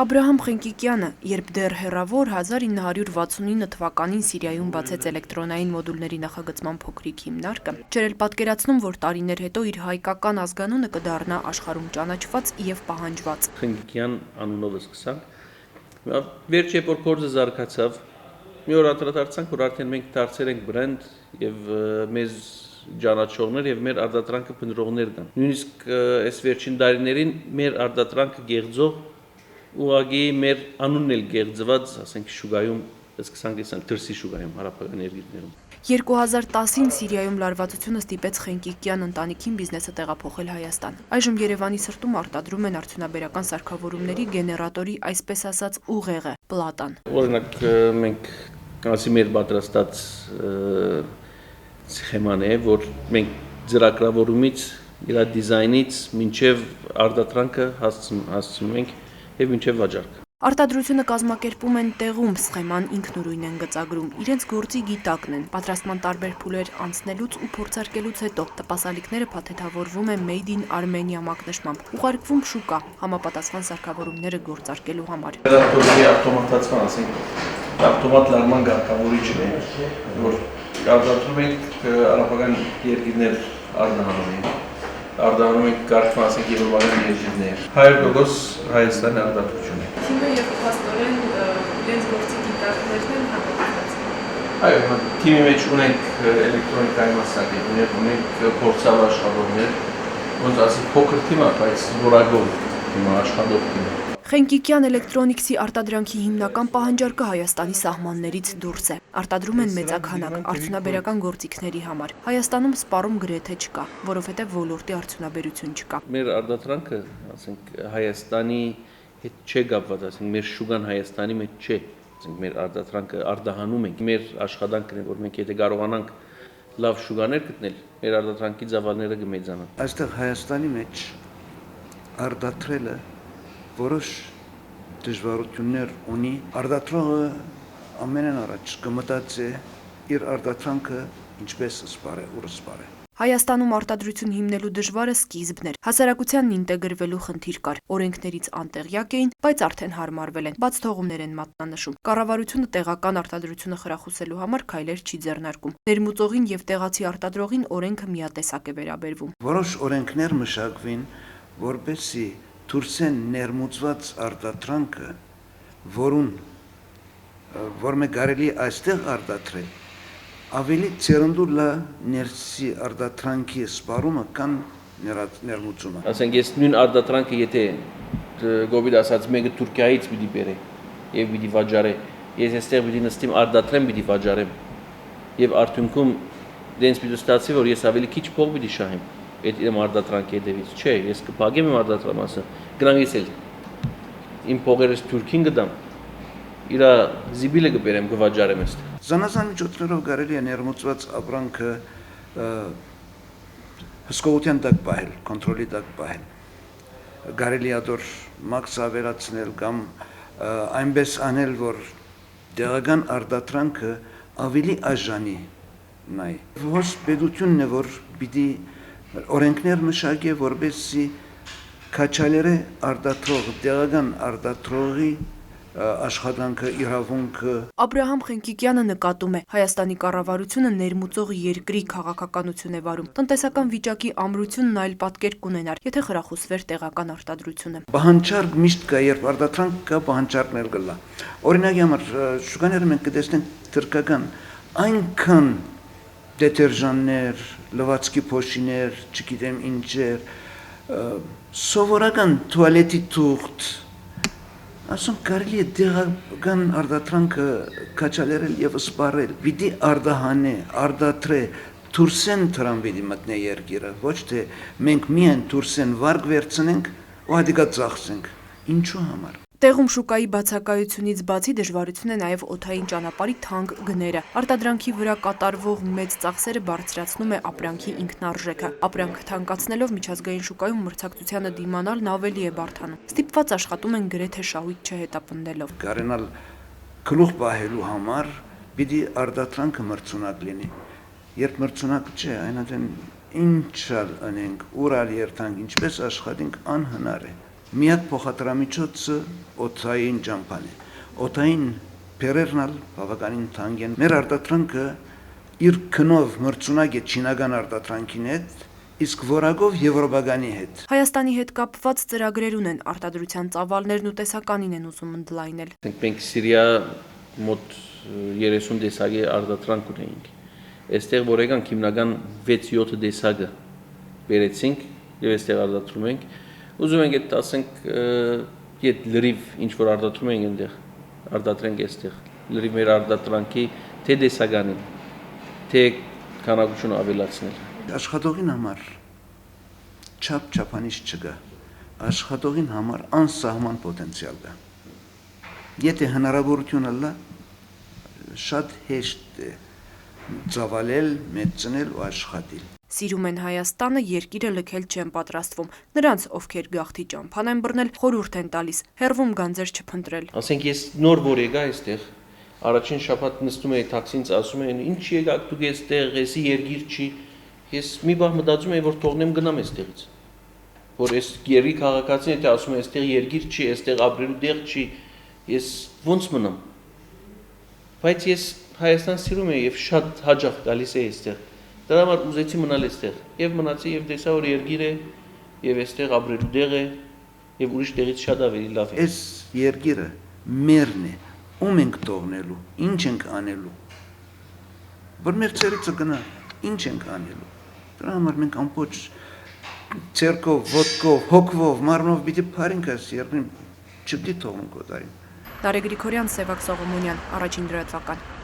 Աբրահամ Խենկիկյանը, երբ դեռ հեռավոր 1969 թվականին Սիրիայում բացեց էլեկտրոնային մոդուլների նախագծման փոքրիկ հիմնարկը, չէր էլ պատկերացնում, որ տարիներ հետո իր հայկական ազգանունը կդառնա աշխարհում ճանաչված եւ պահանջված։ Խենկիկյան անունով սկսանք։ Վերջ երբ որ գործը զարգացավ, մի օր անդրադարձանք, որ արդեն մենք դարձել ենք բրենդ եւ մեզ ճանաչողներ եւ մեր արտադրանքը փնտրողներ կան։ Նույնիսկ այս վերջին տարիներին մեր արտադրանքը գեղձող ուղղակի մեր անունն էլ գեղձված, ասենք շուգայում սկսանք տեսնել դրսի շուգայում հարաբերական երկրներում։ 2010-ին Սիրիայում լարվածությունը ստիպեց Խենկիկյան ընտանիքին բիզնեսը տեղափոխել Հայաստան։ Այժմ Երևանի սրտում արտադրում են արդյունաբերական սարքավորումների գեներատորի, այսպես ասած, ուղեղը՝ պլատան։ Օրինակ մենք ասի մեր պատրաստած սխեման է, որ մենք ծրագրավորումից, իր դիզայնից մինչև արտադրանքը հասցնում ենք եւ մինչև վաճառք։ Արտադրությունը կազմակերպում են տեղում, սխեման ինքնուրույն են գծագրում, իրենց գործի գիտակն են, պատրաստման տարբեր փուլեր անցնելուց ու փորձարկելուց հետո տպասալիքները փաթեթավորվում են Made in Armenia մակնշմամբ, ուղարկվում շուկա, համապատասխան սարքավորումները գործարկելու համար։ Գեներատորի ավտոմատացման, ասենք, ավտոմատ լարման գաղտնավորիչն է, որ արտադրում ենք արաբական երկրներ արտահանում ենք։ Արտահանում ենք կարգվում, ասենք, եվրոպական երկրներ։ 100% Հայաստանի արտադրություն է։ Թիմը եւ փաստորեն իրենց գործի գիտակներն են համապատասխան։ Այո, թիմի մեջ ունենք էլեկտրոնիկայի մասնագետներ, ունենք փորձավոր աշխատողներ, ոնց ասի փոքր թիմ է, բայց որակով թիմ աշխատող թիմ։ Խենկիկյան էլեկտրոնիքսի արտադրանքի հիմնական պահանջարկը Հայաստանի սահմաններից դուրս է։ Արտադրում են մեծաքանակ արդյունաբերական գործիքների համար։ Հայաստանում սպառում գրեթե չկա, որովհետև ոլորտի արդյունաբերություն չկա։ Մեր արտադրանքը, ասենք, Հայաստանի հետ չէ կապված, ասենք, մեր շուգան Հայաստանի մեջ չէ, ասենք, մեր արտադրանքը արտահանում ենք։ Մեր աշխատանքն է, որ մենք եթե կարողանանք լավ շուգաներ գտնել, մեր արտադրանքի ծավալները կմեծանան։ Այստեղ Հայաստանի մեջ արտադրելը որոշ դժվարություններ ունի, արտադրողը ամենեն առաջ կմտածի իր արտադրանքը ինչպես սպառե, ուր սպառե։ Հայաստանում արտադրություն հիմնելու դժվարը սկիզբն էր։ Հասարակությանն ինտեգրվելու խնդիր կար։ Օրենքներից անտեղյակ էին, բայց արդեն հարմարվել են։ Բաց թողումներ են մատնանշում։ Կառավարությունը տեղական արտադրությունը խրախուսելու համար քայլեր չի ձեռնարկում։ Ներմուծողին եւ տեղացի արտադրողին օրենքը միատեսակ է վերաբերվում։ Որոշ օրենքներ մշակվին, որպեսզի դուրսեն ներմուծված արտադրանքը, որ մենք կարելի այստեղ արտադրել, ավելի ծերնդու լա ներսի արտադրանքի սպառումը կան ներմուծումը։ Ասենք ես նույն արտադրանքը եթե գոբիդ ասած մեկը Թուրքիայից պիտի բերե եւ պիտի վաճառե, ես այստեղ պիտի նստեմ արտադրեմ պիտի վաճառեմ եւ արդյունքում դենց պիտի ստացի որ ես ավելի քիչ փող պիտի շահեմ այդ իմ արտադրանքի հետևից։ Չէ, ես կփակեմ իմ արտադրամասը, գնամ ես էլ իմ փողերս Թուրքին կդամ, իր զիբիլը կբերեմ կվաճառեմ այստեղ։ Զանազան միջոցներով կարելի է ներմուծված ապրանքը հսկողության տակ պահել, կոնտրոլի տակ պահել։ Կարելի է դեռ մաքս ավելացնել կամ այնպես անել, որ տեղական արտադրանքը ավելի արժանի նայ։ Ոնց պետությունն է, որ պիտի օրենքներ մշակի, որպեսզի քաչալերը արտադրող, տեղական արտադրողի աշխատանքը, իրավունքը։ Աբրահամ Խենկիկյանը նկատում է, Հայաստանի կառավարությունը ներմուծող երկրի քաղաքականություն է վարում։ Տնտեսական վիճակի ամրությունն այլ պատկեր կունենար, եթե խրախուսվեր տեղական արտադրությունը։ Պահանջարկ միշտ կա, երբ արտադրանք կա, պահանջարկն էլ կլա։ Օրինակի համար շուկաները մենք կտեսնենք թրքական այնքան դետերժաններ, լվացքի փոշիներ, չգիտեմ ինչեր, սովորական տուալետի թուղթ, ասում կարելի է տեղական արտադրանքը քաչալերել եւ սպառել, պիտի արտահանե, արտադրե, դուրսեն տրան պիտի մտնե երկիրը, ոչ թե մենք միայն դուրսեն վարկ վերցնենք ու հատիկա ծախսենք, ինչու համար։ Տեղում շուկայի բացակայությունից բացի դժվարություն է նաև օդային ճանապարհի թանկ գները։ Արտադրանքի վրա կատարվող մեծ ծախսերը բարձրացնում է ապրանքի ինքնարժեքը։ Ապրանքը թանկացնելով միջազգային շուկայում մրցակցությանը դիմանալն ավելի է բարդանում։ Ստիպված աշխատում են գրեթե շահույթ չհետապնդելով։ Կարենալ գլուխ պահելու համար պիտի արտադրանքը մրցունակ լինի։ Երբ մրցունակ չէ, այնինքն ինչալ անենք, ուրալ երթանք, ինչպես աշխատենք անհնար է։ միակ փոխադրամիջոցը օդային ճամփան է։ Օդային բերերնալ բավականին թանկ են։ Մեր արտադրանքը իր քնով մրցունակ է չինական արտադրանքին հետ, իսկ որակով եվրոպականի հետ։ Հայաստանի հետ կապված ծրագրեր ունեն, արտադրության ծավալներն ու տեսականին են ուզում ընդլայնել։ Մենք Սիրիա մոտ 30 տեսակի արտադրանք ունեինք։ Այստեղ որ եկանք հիմնական 6-7 տեսակը բերեցինք եւ այստեղ արտադրում ենք։ Ուզում ենք այդ ասենք իդ լրիվ ինչ որ արտադրում ենք այնտեղ արտադրենք այստեղ։ Լրիվ մեր արտադրանքի թե տեսականին, թե քանակությունը ավելացնել։ Աշխատողին համար չափանիշ չկա։ Աշխատողին համար անսահման պոտենցիալ կա։ Եթե հնարավորությունը լա, շատ հեշտ է ծավալել, մեծնել ու աշխատել։ Սիրում են Հայաստանը, երկիրը լքել չեն պատրաստվում։ Նրանց, ովքեր գաղթի ճամփան են բռնել, խորհուրդ են տալիս, հեռվում գանձեր չփնտրել։ Ասենք ես նոր որ եկա այստեղ, առաջին շաբաթ նստում էի տաքսինց, ասում էին, ինչ եկաք դուք այստեղ, էսի երկիր չի։ Ես մի բան մտածում եի, որ թողնեմ գնամ այստեղից։ Որ այս երկրի քաղաքացին եթե ասում է այստեղ երկիր չի, այստեղ ապրելու տեղ չի, ես ոնց մնամ։ Բայց ես Հայաստան սիրում եմ եւ շատ հաճախ գալիս էի այստեղ։ Դրա համար ուզեցի մնալ այստեղ եւ մնացի եւ տեսա որ երկիր է եւ այստեղ ապրելու տեղ է եւ ուրիշ տեղից շատ ավելի լավ է։ Այս երկիրը մերն է, ում ենք թողնելու, ինչ ենք անելու։ Որ մեր ծերիցը գնա, ինչ ենք անելու։ Դրա համար մենք ամբողջ ցերկով, ոտքով, հոգվով, մարմնով պիտի փարենք այս երկրին, չպիտի թողնենք օտարին։ Նարեկ Գրիգորյան, Սևակ Սողոմոնյան, առաջին լրատվական։